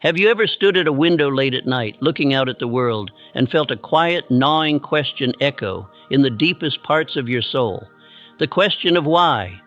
Have you ever stood at a window late at night, looking out at the world, and felt a quiet, gnawing question echo in the deepest parts of your soul? The question of why.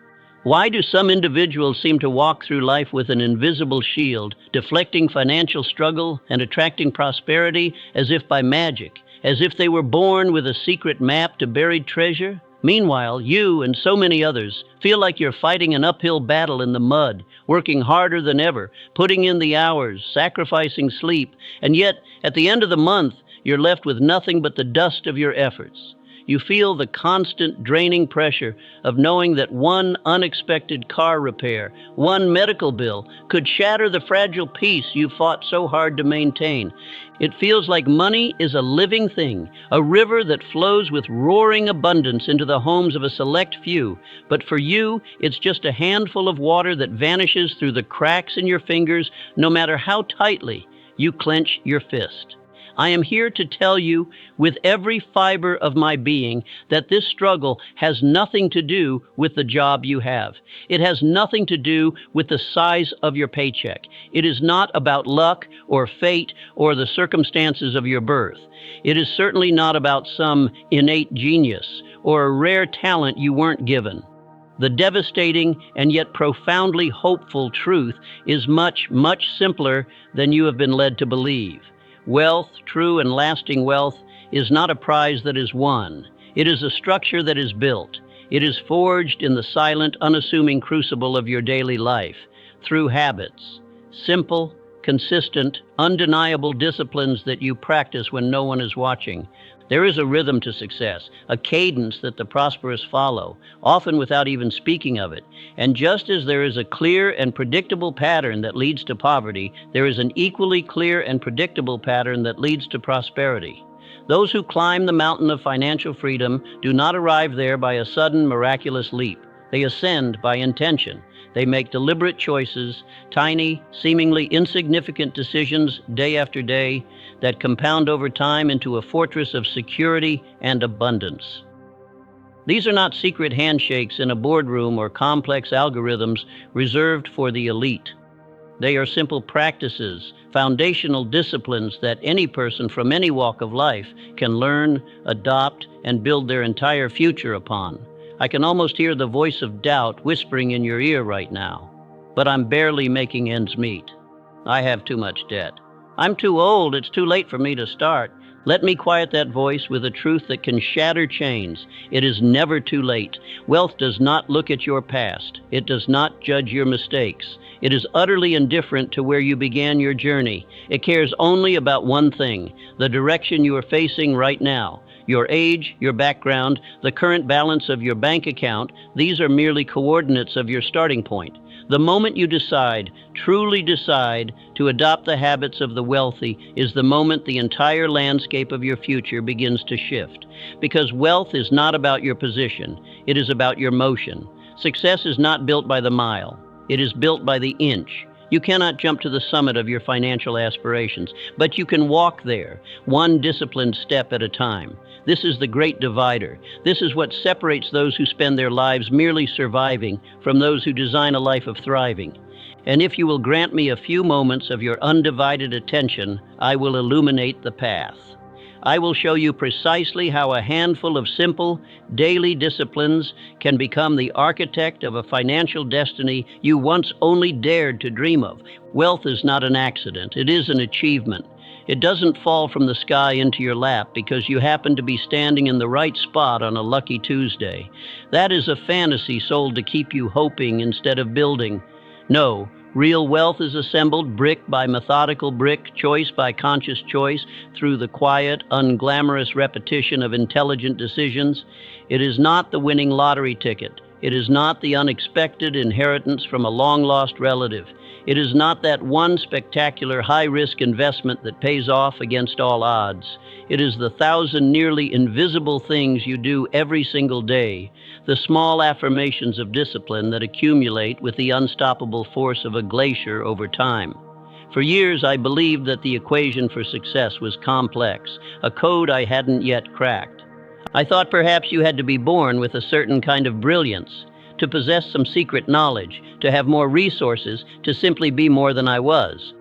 Why do some individuals seem to walk through life with an invisible shield, deflecting financial struggle and attracting prosperity as if by magic, as if they were born with a secret map to buried treasure? Meanwhile, you and so many others feel like you're fighting an uphill battle in the mud, working harder than ever, putting in the hours, sacrificing sleep, and yet, at the end of the month, you're left with nothing but the dust of your efforts. You feel the constant draining pressure of knowing that one unexpected car repair, one medical bill, could shatter the fragile peace you fought so hard to maintain. It feels like money is a living thing, a river that flows with roaring abundance into the homes of a select few. But for you, it's just a handful of water that vanishes through the cracks in your fingers, no matter how tightly you clench your fist. I am here to tell you with every fiber of my being that this struggle has nothing to do with the job you have. It has nothing to do with the size of your paycheck. It is not about luck or fate or the circumstances of your birth. It is certainly not about some innate genius or a rare talent you weren't given. The devastating and yet profoundly hopeful truth is much, much simpler than you have been led to believe. Wealth, true and lasting wealth, is not a prize that is won. It is a structure that is built. It is forged in the silent, unassuming crucible of your daily life, through habits, simple, consistent, undeniable disciplines that you practice when no one is watching. There is a rhythm to success, a cadence that the prosperous follow, often without even speaking of it. And just as there is a clear and predictable pattern that leads to poverty, there is an equally clear and predictable pattern that leads to prosperity. Those who climb the mountain of financial freedom do not arrive there by a sudden miraculous leap. They ascend by intention. They make deliberate choices, tiny, seemingly insignificant decisions day after day that compound over time into a fortress of security and abundance. These are not secret handshakes in a boardroom or complex algorithms reserved for the elite. They are simple practices, foundational disciplines that any person from any walk of life can learn, adopt, and build their entire future upon. I can almost hear the voice of doubt whispering in your ear right now. But I'm barely making ends meet. I have too much debt. I'm too old, it's too late for me to start. Let me quiet that voice with a truth that can shatter chains. It is never too late. Wealth does not look at your past. It does not judge your mistakes. It is utterly indifferent to where you began your journey. It cares only about one thing, the direction you are facing right now. Your age, your background, the current balance of your bank account, these are merely coordinates of your starting point. The moment you decide, truly decide, to adopt the habits of the wealthy is the moment the entire landscape of your future begins to shift. Because wealth is not about your position, it is about your motion. Success is not built by the mile, it is built by the inch. You cannot jump to the summit of your financial aspirations, but you can walk there, one disciplined step at a time. This is the great divider. This is what separates those who spend their lives merely surviving from those who design a life of thriving. And if you will grant me a few moments of your undivided attention, I will illuminate the path. I will show you precisely how a handful of simple, daily disciplines can become the architect of a financial destiny you once only dared to dream of. Wealth is not an accident, it is an achievement. It doesn't fall from the sky into your lap because you happen to be standing in the right spot on a lucky Tuesday. That is a fantasy sold to keep you hoping instead of building. No. Real wealth is assembled brick by methodical brick, choice by conscious choice, through the quiet, unglamorous repetition of intelligent decisions. It is not the winning lottery ticket. It is not the unexpected inheritance from a long-lost relative. It is not that one spectacular high-risk investment that pays off against all odds. It is the 1,000 nearly invisible things you do every single day, the small affirmations of discipline that accumulate with the unstoppable force of a glacier over time. For years, I believed that the equation for success was complex, a code I hadn't yet cracked. I thought perhaps you had to be born with a certain kind of brilliance, to possess some secret knowledge, to have more resources, to simply be more than I was.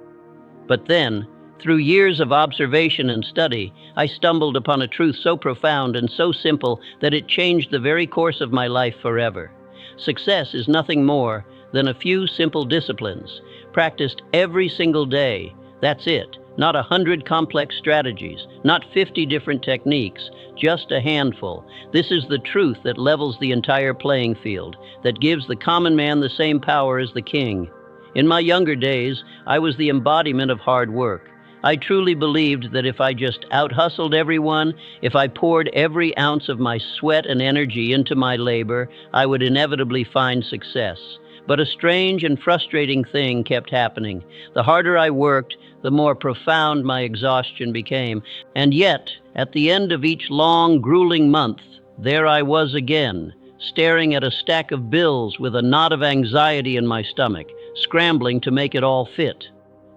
But then, through years of observation and study, I stumbled upon a truth so profound and so simple that it changed the very course of my life forever. Success is nothing more than a few simple disciplines, practiced every single day. That's it. Not 100 complex strategies, not 50 different techniques, just a handful. This is the truth that levels the entire playing field, that gives the common man the same power as the king. In my younger days, I was the embodiment of hard work. I truly believed that if I just out-hustled everyone, if I poured every ounce of my sweat and energy into my labor, I would inevitably find success. But a strange and frustrating thing kept happening. The harder I worked, the more profound my exhaustion became. And yet, at the end of each long, grueling month, there I was again, staring at a stack of bills with a knot of anxiety in my stomach, scrambling to make it all fit.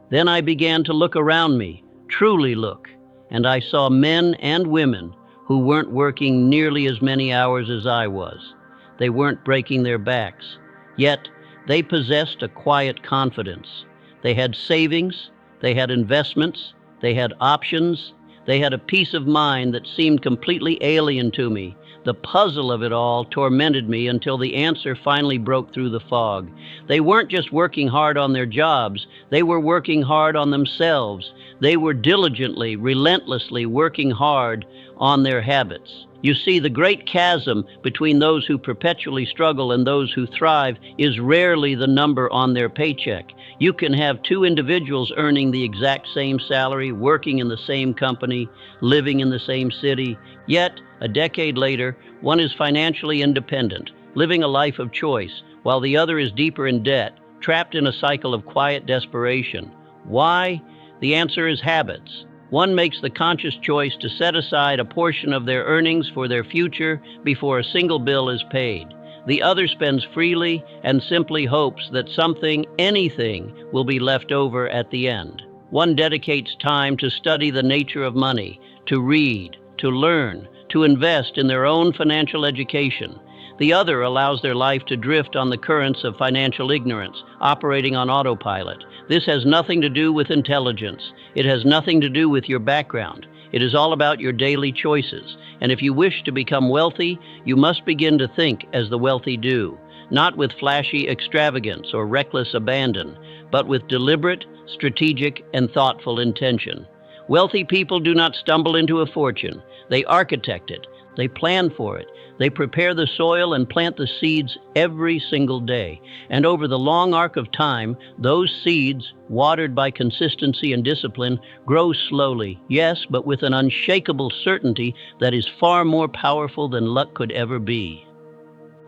Then I began to look around me, truly look, and I saw men and women who weren't working nearly as many hours as I was. They weren't breaking their backs, yet they possessed a quiet confidence. They had savings, they had investments, they had options, they had a peace of mind that seemed completely alien to me. The puzzle of it all tormented me until the answer finally broke through the fog. They weren't just working hard on their jobs, they were working hard on themselves. They were diligently, relentlessly working hard on their habits. You see, the great chasm between those who perpetually struggle and those who thrive is rarely the number on their paycheck. You can have two individuals earning the exact same salary, working in the same company, living in the same city, yet a decade later, one is financially independent, living a life of choice, while the other is deeper in debt, trapped in a cycle of quiet desperation. Why? The answer is habits. One makes the conscious choice to set aside a portion of their earnings for their future before a single bill is paid. The other spends freely and simply hopes that something, anything, will be left over at the end. One dedicates time to study the nature of money, to read, to learn, to invest in their own financial education. The other allows their life to drift on the currents of financial ignorance, operating on autopilot. This has nothing to do with intelligence. It has nothing to do with your background. It is all about your daily choices. And if you wish to become wealthy, you must begin to think as the wealthy do, not with flashy extravagance or reckless abandon, but with deliberate, strategic, and thoughtful intention. Wealthy people do not stumble into a fortune. They architect it. They plan for it. They prepare the soil and plant the seeds every single day. And over the long arc of time, those seeds, watered by consistency and discipline, grow slowly, yes, but with an unshakable certainty that is far more powerful than luck could ever be.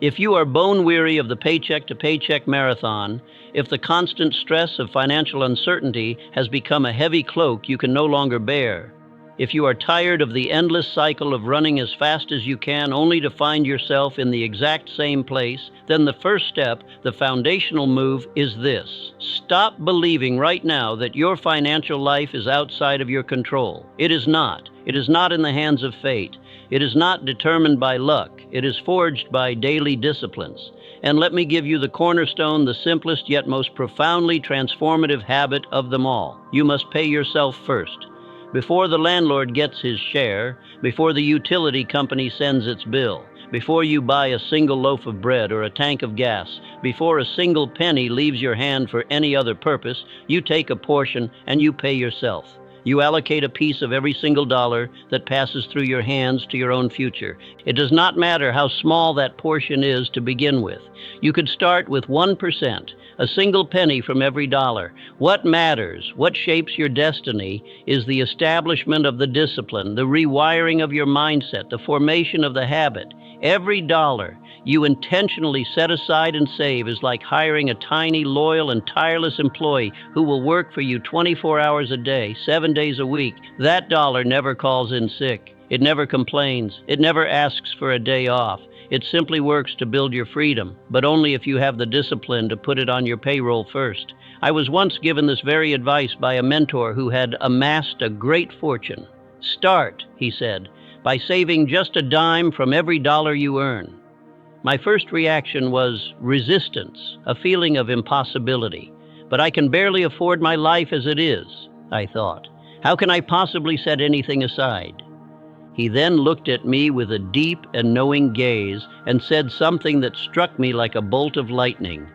If you are bone weary of the paycheck-to-paycheck marathon, if the constant stress of financial uncertainty has become a heavy cloak you can no longer bear, if you are tired of the endless cycle of running as fast as you can only to find yourself in the exact same place, then the first step, the foundational move, is this. Stop believing right now that your financial life is outside of your control. It is not. It is not in the hands of fate. It is not determined by luck. It is forged by daily disciplines. And let me give you the cornerstone, the simplest yet most profoundly transformative habit of them all. You must pay yourself first. Before the landlord gets his share, before the utility company sends its bill, before you buy a single loaf of bread or a tank of gas, before a single penny leaves your hand for any other purpose, you take a portion and you pay yourself. You allocate a piece of every single dollar that passes through your hands to your own future. It does not matter how small that portion is to begin with. You could start with 1%, a single penny from every dollar. What matters, what shapes your destiny, is the establishment of the discipline, the rewiring of your mindset, the formation of the habit. Every dollar you intentionally set aside and save is like hiring a tiny, loyal, and tireless employee who will work for you 24 hours a day, 7 days a week. That dollar never calls in sick. It never complains. It never asks for a day off. It simply works to build your freedom, but only if you have the discipline to put it on your payroll first. I was once given this very advice by a mentor who had amassed a great fortune. Start, he said, by saving just a dime from every dollar you earn. My first reaction was resistance, a feeling of impossibility. But I can barely afford my life as it is. I thought. How can I possibly set anything aside? He then looked at me with a deep and knowing gaze and said something that struck me like a bolt of lightning.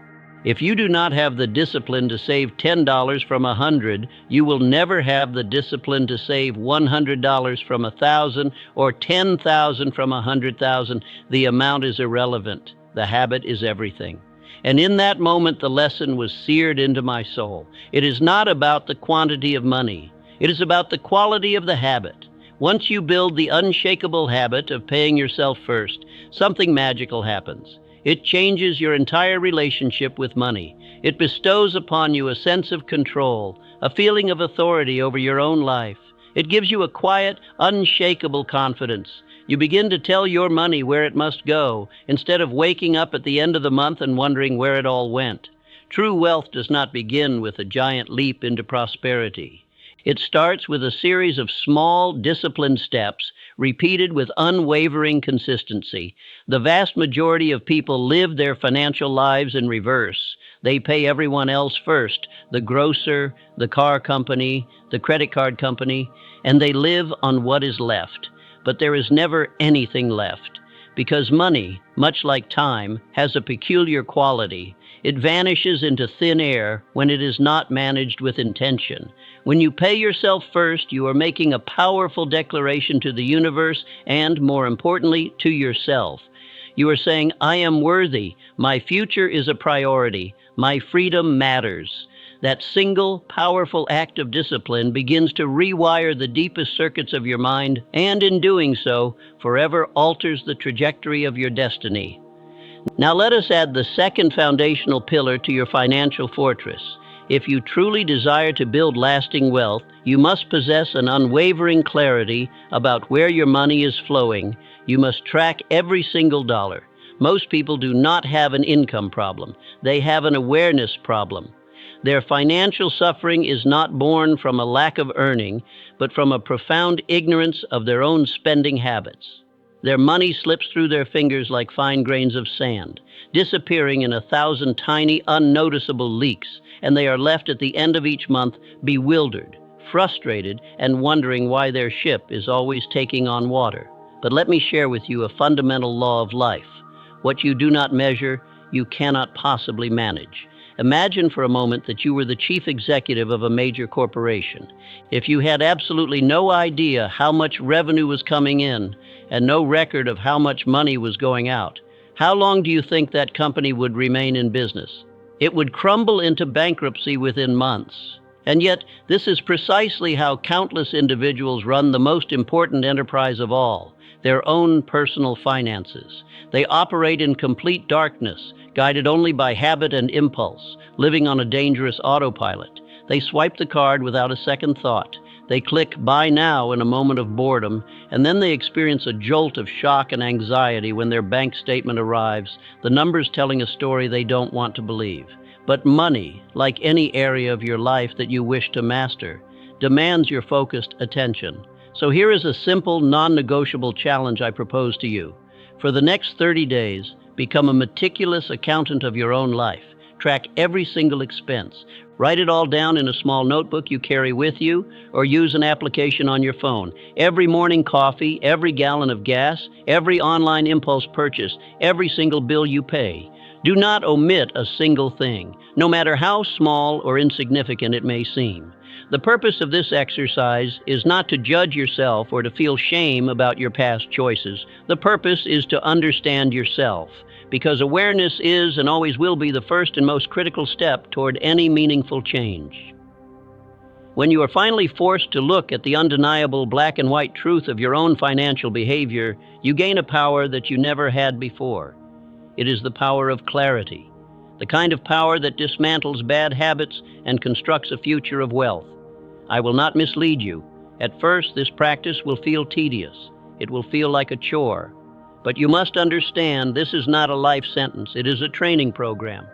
If you do not have the discipline to save $10 from 100, you will never have the discipline to save $100 from 1,000 or 10,000 from 100,000. The amount is irrelevant. The habit is everything. And in that moment, the lesson was seared into my soul. It is not about the quantity of money. It is about the quality of the habit. Once you build the unshakable habit of paying yourself first, something magical happens. It changes your entire relationship with money. It bestows upon you a sense of control, a feeling of authority over your own life. It gives you a quiet, unshakable confidence. You begin to tell your money where it must go, instead of waking up at the end of the month and wondering where it all went. True wealth does not begin with a giant leap into prosperity. It starts with a series of small, disciplined steps, repeated with unwavering consistency. The vast majority of people live their financial lives in reverse. They pay everyone else first, the grocer, the car company, the credit card company, and they live on what is left. But there is never anything left, because money, much like time, has a peculiar quality. It vanishes into thin air when it is not managed with intention. When you pay yourself first, you are making a powerful declaration to the universe and, more importantly, to yourself. You are saying, I am worthy. My future is a priority. My freedom matters. That single, powerful act of discipline begins to rewire the deepest circuits of your mind, and in doing so, forever alters the trajectory of your destiny. Now let us add the second foundational pillar to your financial fortress. If you truly desire to build lasting wealth, you must possess an unwavering clarity about where your money is flowing. You must track every single dollar. Most people do not have an income problem. They have an awareness problem. Their financial suffering is not born from a lack of earning, but from a profound ignorance of their own spending habits. Their money slips through their fingers like fine grains of sand, disappearing in 1,000 tiny, unnoticeable leaks, and they are left at the end of each month bewildered, frustrated, and wondering why their ship is always taking on water. But let me share with you a fundamental law of life. What you do not measure, you cannot possibly manage. Imagine for a moment that you were the chief executive of a major corporation. If you had absolutely no idea how much revenue was coming in and no record of how much money was going out, how long do you think that company would remain in business? It would crumble into bankruptcy within months. And yet, this is precisely how countless individuals run the most important enterprise of all, their own personal finances. They operate in complete darkness, guided only by habit and impulse, living on a dangerous autopilot. They swipe the card without a second thought. They click buy now in a moment of boredom, and then they experience a jolt of shock and anxiety when their bank statement arrives, the numbers telling a story they don't want to believe. But money, like any area of your life that you wish to master, demands your focused attention. So here is a simple, non-negotiable challenge I propose to you. For the next 30 days, become a meticulous accountant of your own life. Track every single expense. Write it all down in a small notebook you carry with you, or use an application on your phone. Every morning coffee, every gallon of gas, every online impulse purchase, every single bill you pay. Do not omit a single thing, no matter how small or insignificant it may seem. The purpose of this exercise is not to judge yourself or to feel shame about your past choices. The purpose is to understand yourself, because awareness is and always will be the first and most critical step toward any meaningful change. When you are finally forced to look at the undeniable black and white truth of your own financial behavior, you gain a power that you never had before. It is the power of clarity, the kind of power that dismantles bad habits and constructs a future of wealth. I will not mislead you. At first, this practice will feel tedious. It will feel like a chore. But you must understand this is not a life sentence. It is a training program.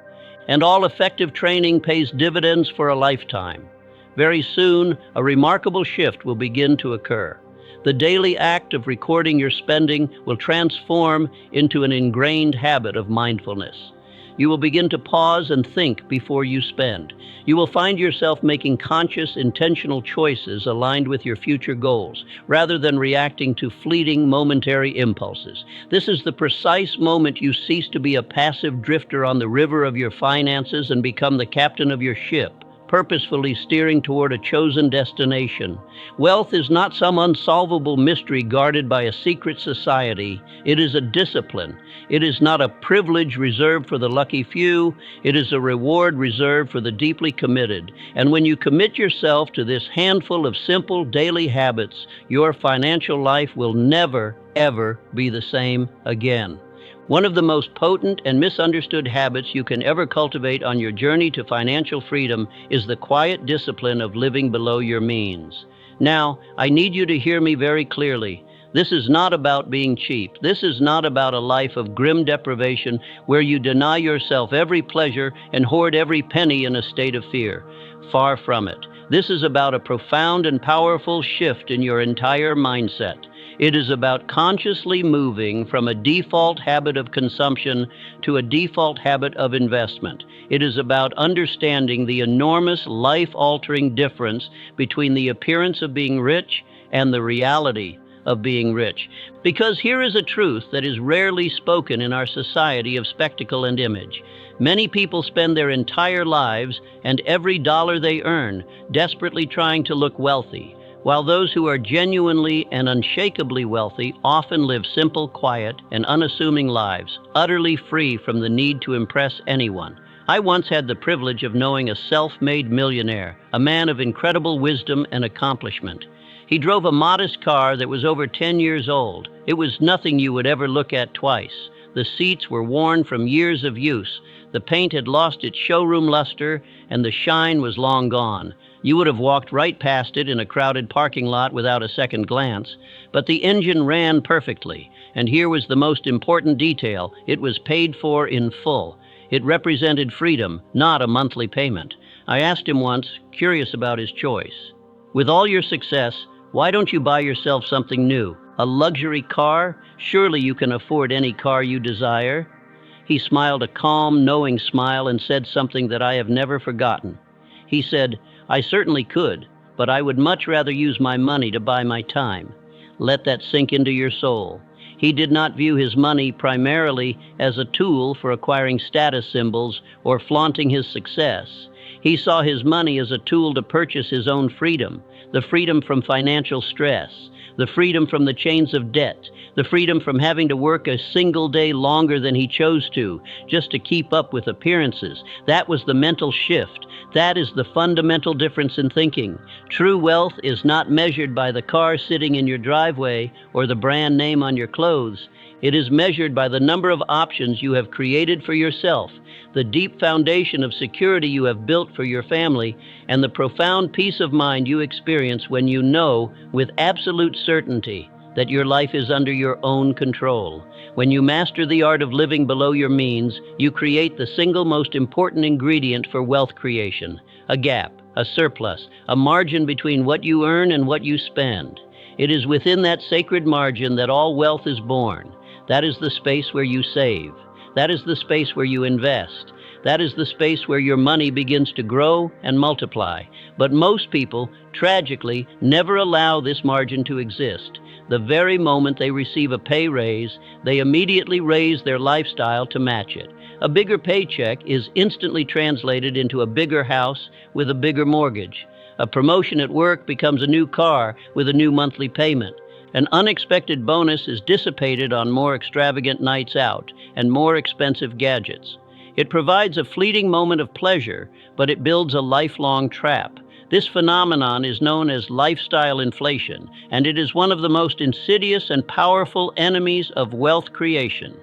And all effective training pays dividends for a lifetime. Very soon, a remarkable shift will begin to occur. The daily act of recording your spending will transform into an ingrained habit of mindfulness. You will begin to pause and think before you spend. You will find yourself making conscious, intentional choices aligned with your future goals, rather than reacting to fleeting, momentary impulses. This is the precise moment you cease to be a passive drifter on the river of your finances and become the captain of your ship, purposefully steering toward a chosen destination. Wealth is not some unsolvable mystery guarded by a secret society. It is a discipline. It is not a privilege reserved for the lucky few. It is a reward reserved for the deeply committed. And when you commit yourself to this handful of simple daily habits, your financial life will never, ever be the same again. One of the most potent and misunderstood habits you can ever cultivate on your journey to financial freedom is the quiet discipline of living below your means. Now, I need you to hear me very clearly. This is not about being cheap. This is not about a life of grim deprivation where you deny yourself every pleasure and hoard every penny in a state of fear. Far from it. This is about a profound and powerful shift in your entire mindset. It is about consciously moving from a default habit of consumption to a default habit of investment. It is about understanding the enormous life-altering difference between the appearance of being rich and the reality of being rich. Because here is a truth that is rarely spoken in our society of spectacle and image. Many people spend their entire lives and every dollar they earn desperately trying to look wealthy, while those who are genuinely and unshakably wealthy often live simple, quiet, and unassuming lives, utterly free from the need to impress anyone. I once had the privilege of knowing a self-made millionaire, a man of incredible wisdom and accomplishment. He drove a modest car that was over 10 years old. It was nothing you would ever look at twice. The seats were worn from years of use. The paint had lost its showroom luster, and the shine was long gone. You would have walked right past it in a crowded parking lot without a second glance. But the engine ran perfectly, and here was the most important detail. It was paid for in full. It represented freedom, not a monthly payment. I asked him once, curious about his choice, "With all your success, why don't you buy yourself something new? A luxury car? Surely you can afford any car you desire." He smiled a calm, knowing smile and said something that I have never forgotten. He said, "I certainly could, but I would much rather use my money to buy my time." Let that sink into your soul. He did not view his money primarily as a tool for acquiring status symbols or flaunting his success. He saw his money as a tool to purchase his own freedom, the freedom from financial stress, the freedom from the chains of debt, the freedom from having to work a single day longer than he chose to, just to keep up with appearances. That was the mental shift. That is the fundamental difference in thinking. True wealth is not measured by the car sitting in your driveway or the brand name on your clothes. It is measured by the number of options you have created for yourself, the deep foundation of security you have built for your family, and the profound peace of mind you experience when you know with absolute certainty that your life is under your own control. When you master the art of living below your means, you create the single most important ingredient for wealth creation: a gap, a surplus, a margin between what you earn and what you spend. It is within that sacred margin that all wealth is born. That is the space where you save. That is the space where you invest. That is the space where your money begins to grow and multiply. But most people, tragically, never allow this margin to exist. The very moment they receive a pay raise, they immediately raise their lifestyle to match it. A bigger paycheck is instantly translated into a bigger house with a bigger mortgage. A promotion at work becomes a new car with a new monthly payment. An unexpected bonus is dissipated on more extravagant nights out and more expensive gadgets. It provides a fleeting moment of pleasure, but it builds a lifelong trap. This phenomenon is known as lifestyle inflation, and it is one of the most insidious and powerful enemies of wealth creation.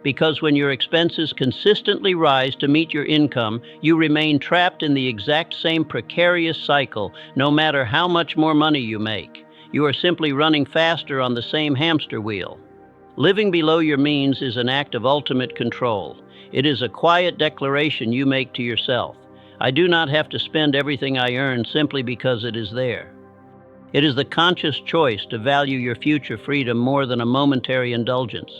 Because when your expenses consistently rise to meet your income, you remain trapped in the exact same precarious cycle, no matter how much more money you make. You are simply running faster on the same hamster wheel. Living below your means is an act of ultimate control. It is a quiet declaration you make to yourself. I do not have to spend everything I earn simply because it is there. It is the conscious choice to value your future freedom more than a momentary indulgence.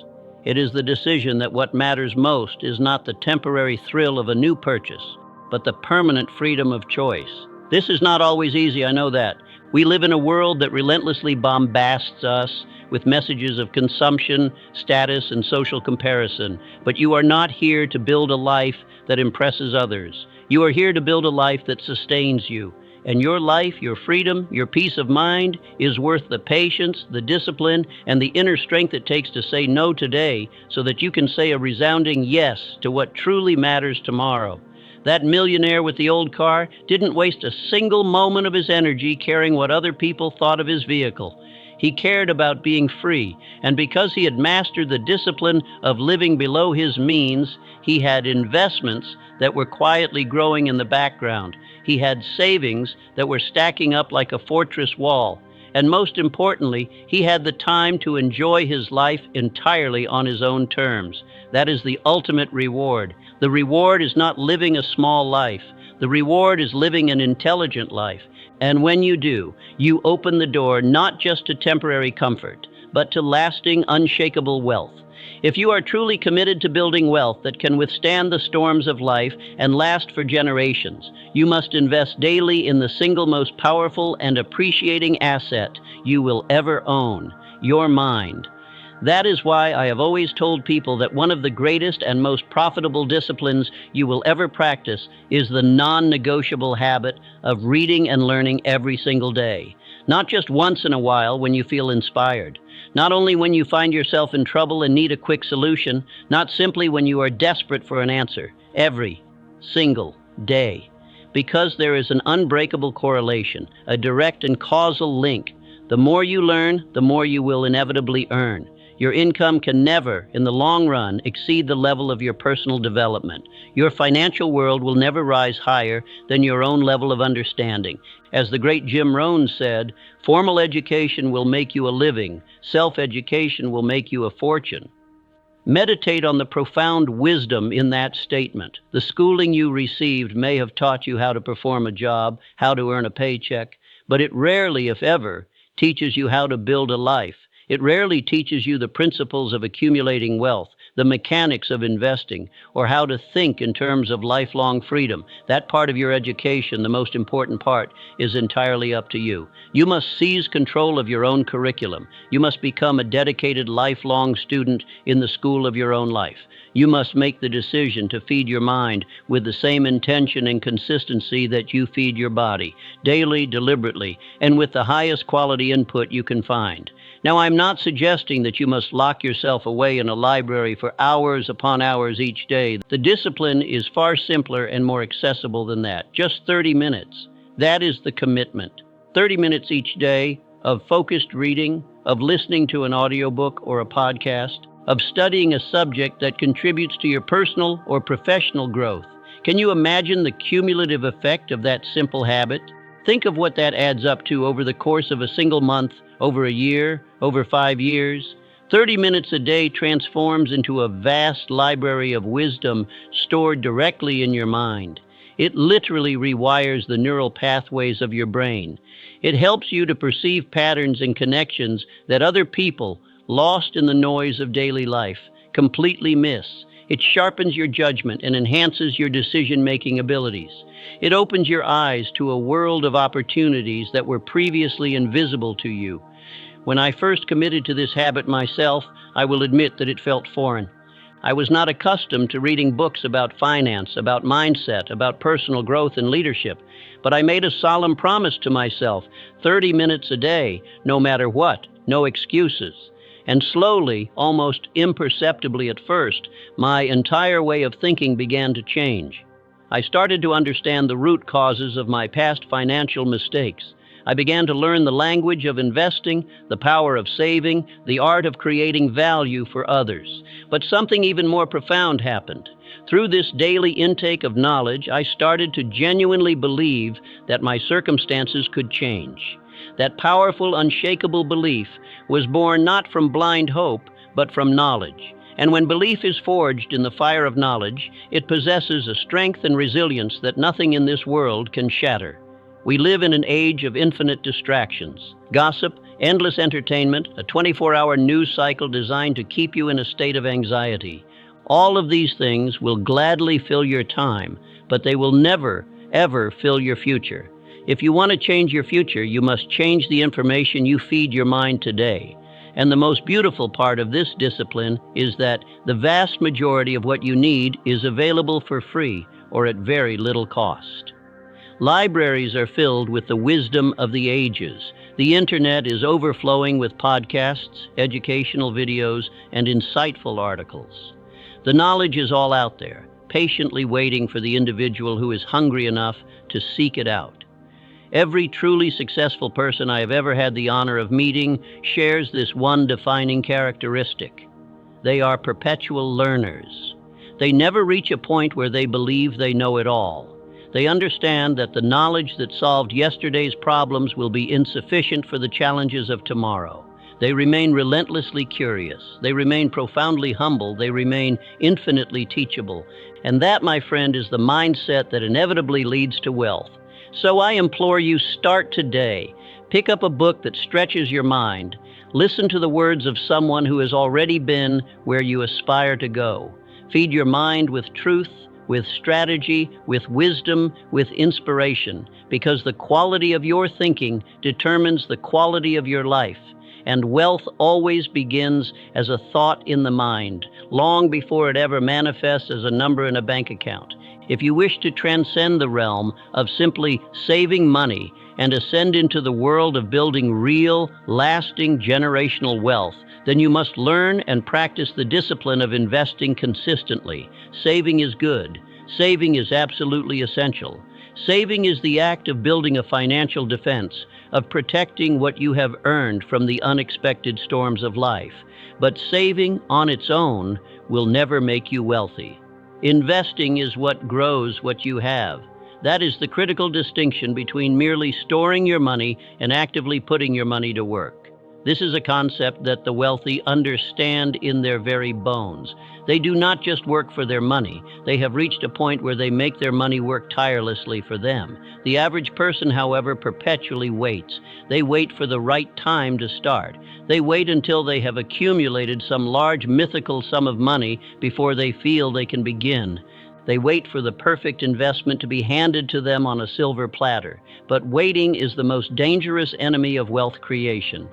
It is the decision that what matters most is not the temporary thrill of a new purchase, but the permanent freedom of choice. This is not always easy, I know that. We live in a world that relentlessly bombasts us with messages of consumption, status, and social comparison. But you are not here to build a life that impresses others. You are here to build a life that sustains you. And your life, your freedom, your peace of mind is worth the patience, the discipline, and the inner strength it takes to say no today so that you can say a resounding yes to what truly matters tomorrow. That millionaire with the old car didn't waste a single moment of his energy caring what other people thought of his vehicle. He cared about being free, and because he had mastered the discipline of living below his means, he had investments that were quietly growing in the background. He had savings that were stacking up like a fortress wall. And most importantly, he had the time to enjoy his life entirely on his own terms. That is the ultimate reward. The reward is not living a small life. The reward is living an intelligent life. And when you do, you open the door not just to temporary comfort, but to lasting, unshakable wealth. If you are truly committed to building wealth that can withstand the storms of life and last for generations, you must invest daily in the single most powerful and appreciating asset you will ever own, your mind. That is why I have always told people that one of the greatest and most profitable disciplines you will ever practice is the non-negotiable habit of reading and learning every single day. Not just once in a while when you feel inspired. Not only when you find yourself in trouble and need a quick solution. Not simply when you are desperate for an answer. Every single day. Because there is an unbreakable correlation, a direct and causal link. The more you learn, the more you will inevitably earn. Your income can never, in the long run, exceed the level of your personal development. Your financial world will never rise higher than your own level of understanding. As the great Jim Rohn said, formal education will make you a living. Self-education will make you a fortune. Meditate on the profound wisdom in that statement. The schooling you received may have taught you how to perform a job, how to earn a paycheck, but it rarely, if ever, teaches you how to build a life. It rarely teaches you the principles of accumulating wealth, the mechanics of investing, or how to think in terms of lifelong freedom. That part of your education, the most important part, is entirely up to you. You must seize control of your own curriculum. You must become a dedicated lifelong student in the school of your own life. You must make the decision to feed your mind with the same intention and consistency that you feed your body, daily, deliberately, and with the highest quality input you can find. Now, I'm not suggesting that you must lock yourself away in a library for hours upon hours each day. The discipline is far simpler and more accessible than that. Just 30 minutes. That is the commitment. 30 minutes each day of focused reading, of listening to an audiobook or a podcast, of studying a subject that contributes to your personal or professional growth. Can you imagine the cumulative effect of that simple habit? Think of what that adds up to over the course of a single month, over a year, over 5 years. 30 minutes a day transforms into a vast library of wisdom stored directly in your mind. It literally rewires the neural pathways of your brain. It helps you to perceive patterns and connections that other people, lost in the noise of daily life, completely miss. It sharpens your judgment and enhances your decision-making abilities. It opens your eyes to a world of opportunities that were previously invisible to you. When I first committed to this habit myself, I will admit that it felt foreign. I was not accustomed to reading books about finance, about mindset, about personal growth and leadership. But I made a solemn promise to myself, 30 minutes a day, no matter what, no excuses. And slowly, almost imperceptibly at first, my entire way of thinking began to change. I started to understand the root causes of my past financial mistakes. I began to learn the language of investing, the power of saving, the art of creating value for others. But something even more profound happened. Through this daily intake of knowledge, I started to genuinely believe that my circumstances could change. That powerful, unshakable belief was born not from blind hope, but from knowledge. And when belief is forged in the fire of knowledge, it possesses a strength and resilience that nothing in this world can shatter. We live in an age of infinite distractions, gossip, endless entertainment, a 24-hour news cycle designed to keep you in a state of anxiety. All of these things will gladly fill your time, but they will never, ever fill your future. If you want to change your future, you must change the information you feed your mind today. And the most beautiful part of this discipline is that the vast majority of what you need is available for free or at very little cost. Libraries are filled with the wisdom of the ages. The internet is overflowing with podcasts, educational videos, and insightful articles. The knowledge is all out there, patiently waiting for the individual who is hungry enough to seek it out. Every truly successful person I have ever had the honor of meeting shares this one defining characteristic. They are perpetual learners. They never reach a point where they believe they know it all. They understand that the knowledge that solved yesterday's problems will be insufficient for the challenges of tomorrow. They remain relentlessly curious. They remain profoundly humble. They remain infinitely teachable. And that, my friend, is the mindset that inevitably leads to wealth. So I implore you, start today. Pick up a book that stretches your mind. Listen to the words of someone who has already been where you aspire to go. Feed your mind with truth, with strategy, with wisdom, with inspiration, because the quality of your thinking determines the quality of your life. And wealth always begins as a thought in the mind, long before it ever manifests as a number in a bank account. If you wish to transcend the realm of simply saving money and ascend into the world of building real, lasting, generational wealth, then you must learn and practice the discipline of investing consistently. Saving is good. Saving is absolutely essential. Saving is the act of building a financial defense, of protecting what you have earned from the unexpected storms of life. But saving on its own will never make you wealthy. Investing is what grows what you have. That is the critical distinction between merely storing your money and actively putting your money to work. This is a concept that the wealthy understand in their very bones. They do not just work for their money. They have reached a point where they make their money work tirelessly for them. The average person, however, perpetually waits. They wait for the right time to start. They wait until they have accumulated some large mythical sum of money before they feel they can begin. They wait for the perfect investment to be handed to them on a silver platter. But waiting is the most dangerous enemy of wealth creation.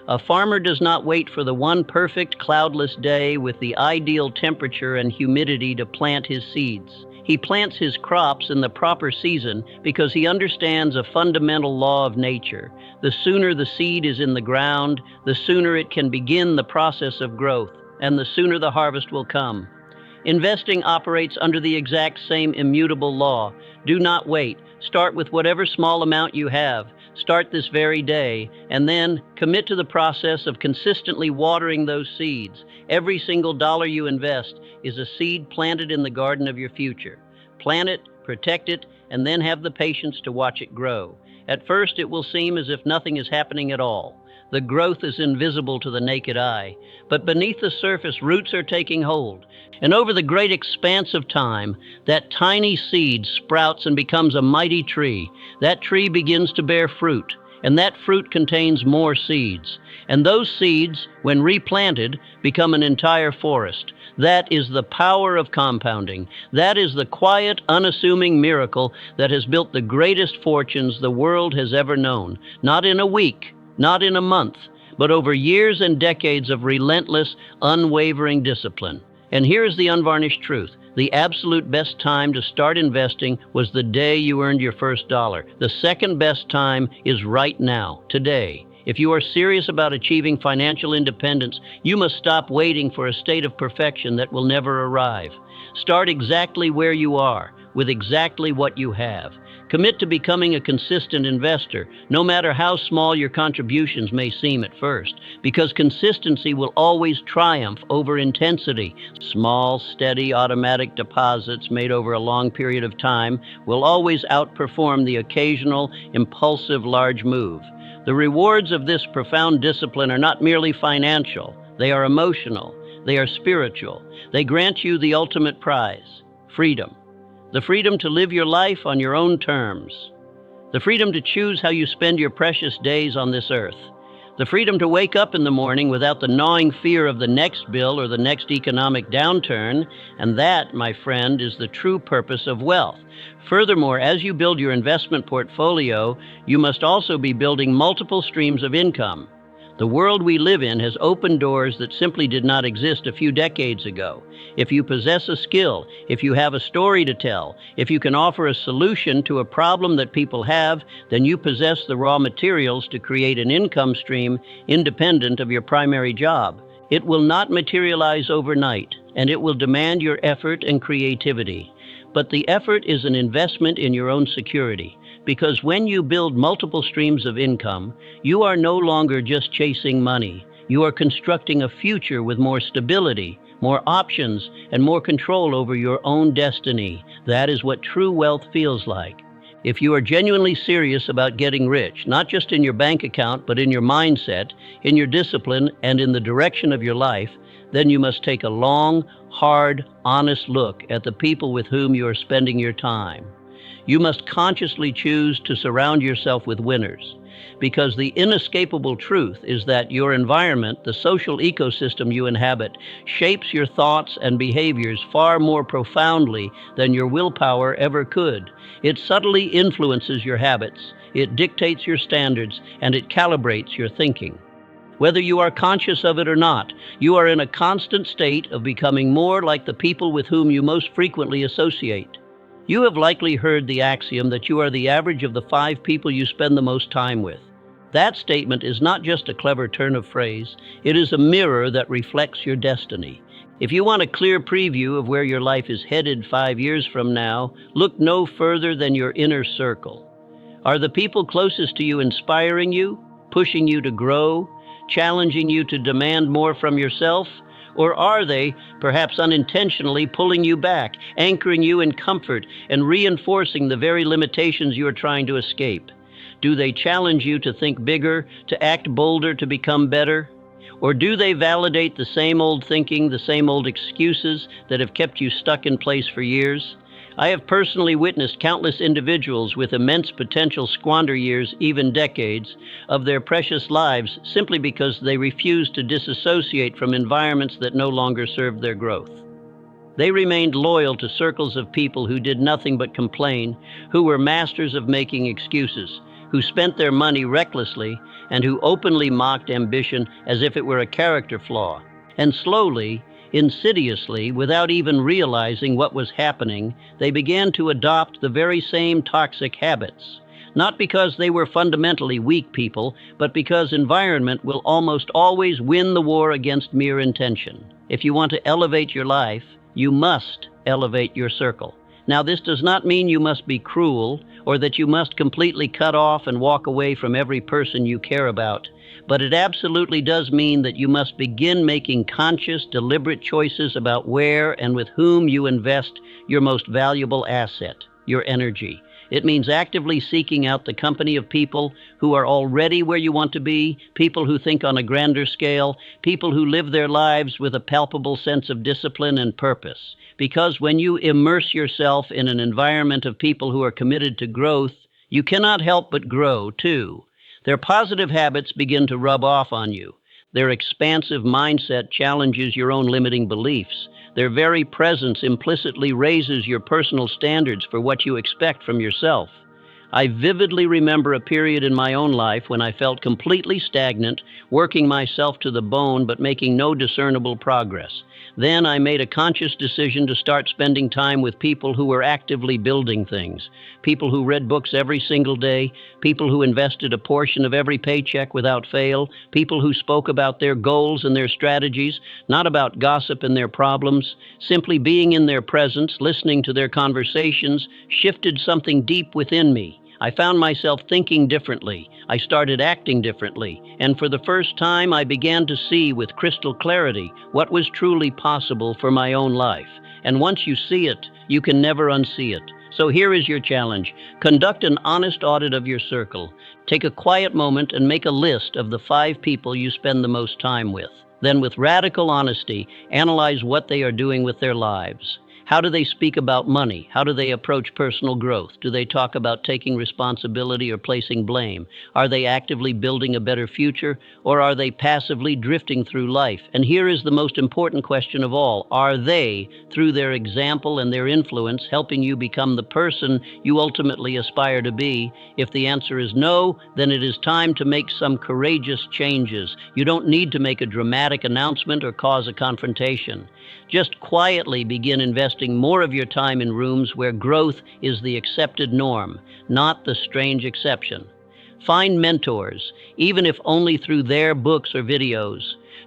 A farmer does not wait for the one perfect cloudless day with the ideal temperature and humidity to plant his seeds. He plants his crops in the proper season because he understands a fundamental law of nature. The sooner the seed is in the ground, the sooner it can begin the process of growth, and the sooner the harvest will come. Investing operates under the exact same immutable law. Do not wait. Start with whatever small amount you have. Start this very day, and then commit to the process of consistently watering those seeds. Every single dollar you invest is a seed planted in the garden of your future. Plant it, protect it, and then have the patience to watch it grow. At first, it will seem as if nothing is happening at all. The growth is invisible to the naked eye, but beneath the surface, roots are taking hold. And over the great expanse of time, that tiny seed sprouts and becomes a mighty tree. That tree begins to bear fruit, and that fruit contains more seeds. And those seeds, when replanted, become an entire forest. That is the power of compounding. That is the quiet, unassuming miracle that has built the greatest fortunes the world has ever known. Not in a week, not in a month, but over years and decades of relentless, unwavering discipline. And here's the unvarnished truth. The absolute best time to start investing was the day you earned your first dollar. The second best time is right now, today. If you are serious about achieving financial independence, you must stop waiting for a state of perfection that will never arrive. Start exactly where you are, with exactly what you have. Commit to becoming a consistent investor, no matter how small your contributions may seem at first, because consistency will always triumph over intensity. Small, steady, automatic deposits made over a long period of time will always outperform the occasional, impulsive, large move. The rewards of this profound discipline are not merely financial. They are emotional. They are spiritual. They grant you the ultimate prize, freedom. The freedom to live your life on your own terms. The freedom to choose how you spend your precious days on this earth. The freedom to wake up in the morning without the gnawing fear of the next bill or the next economic downturn, and that, my friend, is the true purpose of wealth. Furthermore, as you build your investment portfolio, you must also be building multiple streams of income. The world we live in has opened doors that simply did not exist a few decades ago. If you possess a skill, if you have a story to tell, if you can offer a solution to a problem that people have, then you possess the raw materials to create an income stream independent of your primary job. It will not materialize overnight, and it will demand your effort and creativity. But the effort is an investment in your own security. Because when you build multiple streams of income, you are no longer just chasing money. You are constructing a future with more stability, more options, and more control over your own destiny. That is what true wealth feels like. If you are genuinely serious about getting rich, not just in your bank account, but in your mindset, in your discipline, and in the direction of your life, then you must take a long, hard, honest look at the people with whom you are spending your time. You must consciously choose to surround yourself with winners, because the inescapable truth is that your environment, the social ecosystem you inhabit, shapes your thoughts and behaviors far more profoundly than your willpower ever could. It subtly influences your habits, it dictates your standards, and it calibrates your thinking. Whether you are conscious of it or not, you are in a constant state of becoming more like the people with whom you most frequently associate. You have likely heard the axiom that you are the average of the 5 people you spend the most time with. That statement is not just a clever turn of phrase, it is a mirror that reflects your destiny. If you want a clear preview of where your life is headed 5 years from now, look no further than your inner circle. Are the people closest to you inspiring you, pushing you to grow, challenging you to demand more from yourself? Or are they, perhaps unintentionally, pulling you back, anchoring you in comfort, and reinforcing the very limitations you are trying to escape? Do they challenge you to think bigger, to act bolder, to become better? Or do they validate the same old thinking, the same old excuses that have kept you stuck in place for years? I have personally witnessed countless individuals with immense potential squander years, even decades, of their precious lives simply because they refused to disassociate from environments that no longer served their growth. They remained loyal to circles of people who did nothing but complain, who were masters of making excuses, who spent their money recklessly, and who openly mocked ambition as if it were a character flaw. And slowly, insidiously, without even realizing what was happening, they began to adopt the very same toxic habits. Not because they were fundamentally weak people, but because environment will almost always win the war against mere intention. If you want to elevate your life, you must elevate your circle. Now, this does not mean you must be cruel or that you must completely cut off and walk away from every person you care about. But it absolutely does mean that you must begin making conscious, deliberate choices about where and with whom you invest your most valuable asset, your energy. It means actively seeking out the company of people who are already where you want to be, people who think on a grander scale, people who live their lives with a palpable sense of discipline and purpose. Because when you immerse yourself in an environment of people who are committed to growth, you cannot help but grow, too. Their positive habits begin to rub off on you. Their expansive mindset challenges your own limiting beliefs. Their very presence implicitly raises your personal standards for what you expect from yourself. I vividly remember a period in my own life when I felt completely stagnant, working myself to the bone but making no discernible progress. Then I made a conscious decision to start spending time with people who were actively building things, people who read books every single day, people who invested a portion of every paycheck without fail, people who spoke about their goals and their strategies, not about gossip and their problems. Simply being in their presence, listening to their conversations, shifted something deep within me. I found myself thinking differently. I started acting differently. And for the first time, I began to see with crystal clarity what was truly possible for my own life. And once you see it, you can never unsee it. So here is your challenge. Conduct an honest audit of your circle. Take a quiet moment and make a list of the 5 people you spend the most time with. Then with radical honesty, analyze what they are doing with their lives. How do they speak about money? How do they approach personal growth? Do they talk about taking responsibility or placing blame? Are they actively building a better future, or are they passively drifting through life? And here is the most important question of all. Are they, through their example and their influence, helping you become the person you ultimately aspire to be? If the answer is no, then it is time to make some courageous changes. You don't need to make a dramatic announcement or cause a confrontation. Just quietly begin investing more of your time in rooms where growth is the accepted norm, not the strange exception. Find mentors, even if only through their books or videos.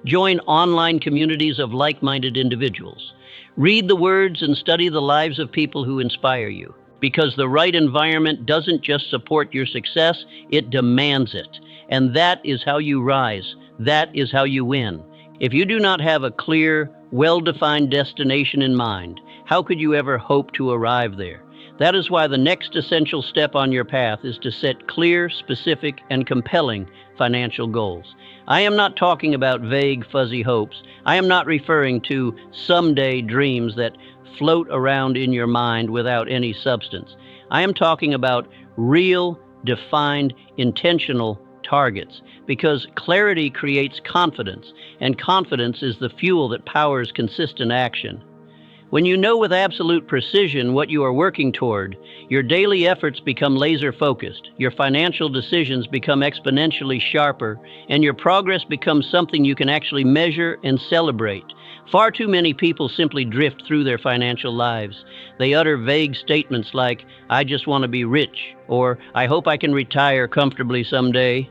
Join online communities of like-minded individuals. Read the words and study the lives of people who inspire you, because the right environment doesn't just support your success, it demands it. And that is how you rise. That is how you win. If you do not have a clear, well-defined destination in mind, how could you ever hope to arrive there? That is why the next essential step on your path is to set clear, specific, and compelling financial goals. I am not talking about vague, fuzzy hopes. I am not referring to someday dreams that float around in your mind without any substance. I am talking about real, defined, intentional targets, because clarity creates confidence, and confidence is the fuel that powers consistent action. When you know with absolute precision what you are working toward, your daily efforts become laser-focused, your financial decisions become exponentially sharper, and your progress becomes something you can actually measure and celebrate. Far too many people simply drift through their financial lives. They utter vague statements like, "I just want to be rich," or "I hope I can retire comfortably someday."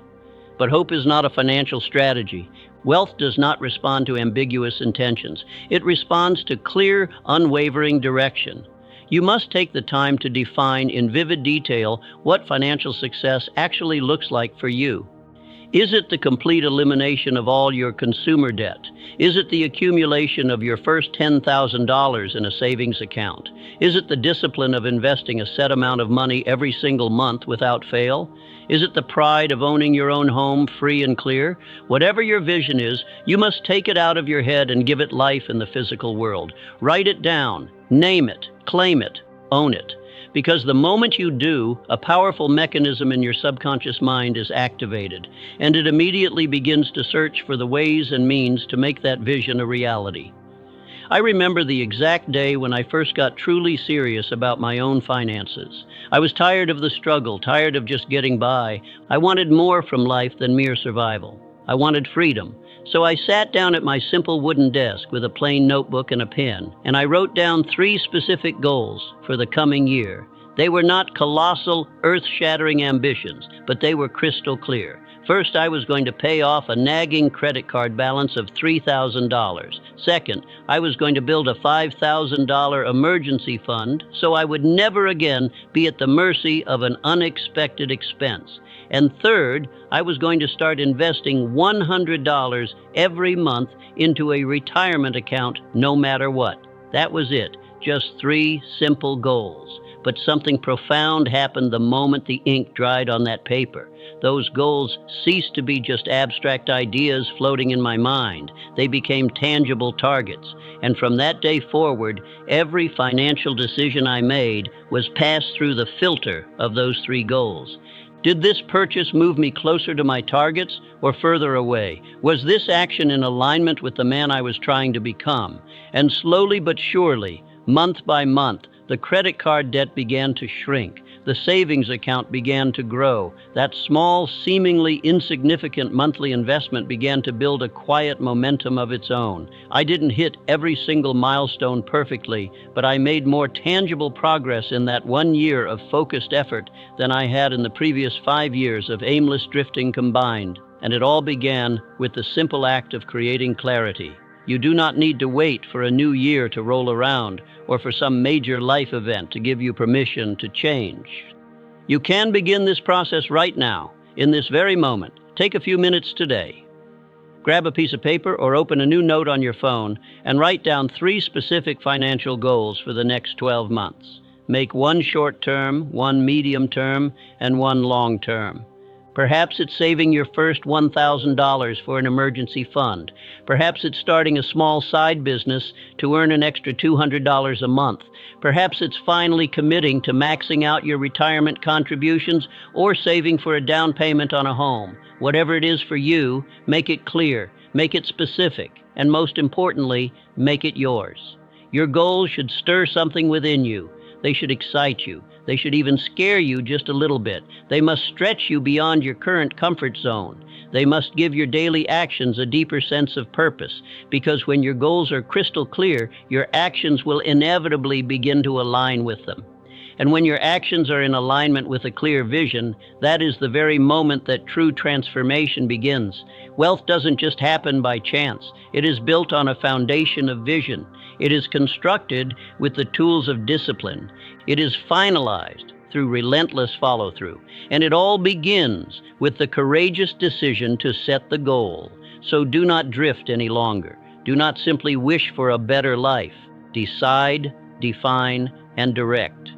But hope is not a financial strategy. Wealth does not respond to ambiguous intentions. It responds to clear, unwavering direction. You must take the time to define in vivid detail what financial success actually looks like for you. Is it the complete elimination of all your consumer debt? Is it the accumulation of your first $10,000 in a savings account? Is it the discipline of investing a set amount of money every single month without fail? Is it the pride of owning your own home free and clear? Whatever your vision is, you must take it out of your head and give it life in the physical world. Write it down, name it, claim it, own it. Because the moment you do, a powerful mechanism in your subconscious mind is activated, and it immediately begins to search for the ways and means to make that vision a reality. I remember the exact day when I first got truly serious about my own finances. I was tired of the struggle, tired of just getting by. I wanted more from life than mere survival. I wanted freedom. So I sat down at my simple wooden desk with a plain notebook and a pen, and I wrote down 3 specific goals for the coming year. They were not colossal, earth-shattering ambitions, but they were crystal clear. First, I was going to pay off a nagging credit card balance of $3,000. Second, I was going to build a $5,000 emergency fund so I would never again be at the mercy of an unexpected expense. And third, I was going to start investing $100 every month into a retirement account no matter what. That was it, just 3 simple goals. But something profound happened the moment the ink dried on that paper. Those goals ceased to be just abstract ideas floating in my mind. They became tangible targets. And from that day forward, every financial decision I made was passed through the filter of those 3 goals. Did this purchase move me closer to my targets or further away? Was this action in alignment with the man I was trying to become? And slowly but surely, month by month, the credit card debt began to shrink. The savings account began to grow. That small, seemingly insignificant monthly investment began to build a quiet momentum of its own. I didn't hit every single milestone perfectly, but I made more tangible progress in that 1 year of focused effort than I had in the previous 5 years of aimless drifting combined. And it all began with the simple act of creating clarity. You do not need to wait for a new year to roll around or for some major life event to give you permission to change. You can begin this process right now, in this very moment. Take a few minutes today. Grab a piece of paper or open a new note on your phone and write down 3 specific financial goals for the next 12 months. Make 1 short term, 1 medium term, and 1 long term. Perhaps it's saving your first $1,000 for an emergency fund. Perhaps it's starting a small side business to earn an extra $200 a month. Perhaps it's finally committing to maxing out your retirement contributions or saving for a down payment on a home. Whatever it is for you, make it clear, make it specific, and most importantly, make it yours. Your goals should stir something within you. They should excite you. They should even scare you just a little bit. They must stretch you beyond your current comfort zone. They must give your daily actions a deeper sense of purpose, because when your goals are crystal clear, your actions will inevitably begin to align with them. And when your actions are in alignment with a clear vision, that is the very moment that true transformation begins. Wealth doesn't just happen by chance. It is built on a foundation of vision. It is constructed with the tools of discipline. It is finalized through relentless follow-through. And it all begins with the courageous decision to set the goal. So do not drift any longer. Do not simply wish for a better life. Decide, define, and direct.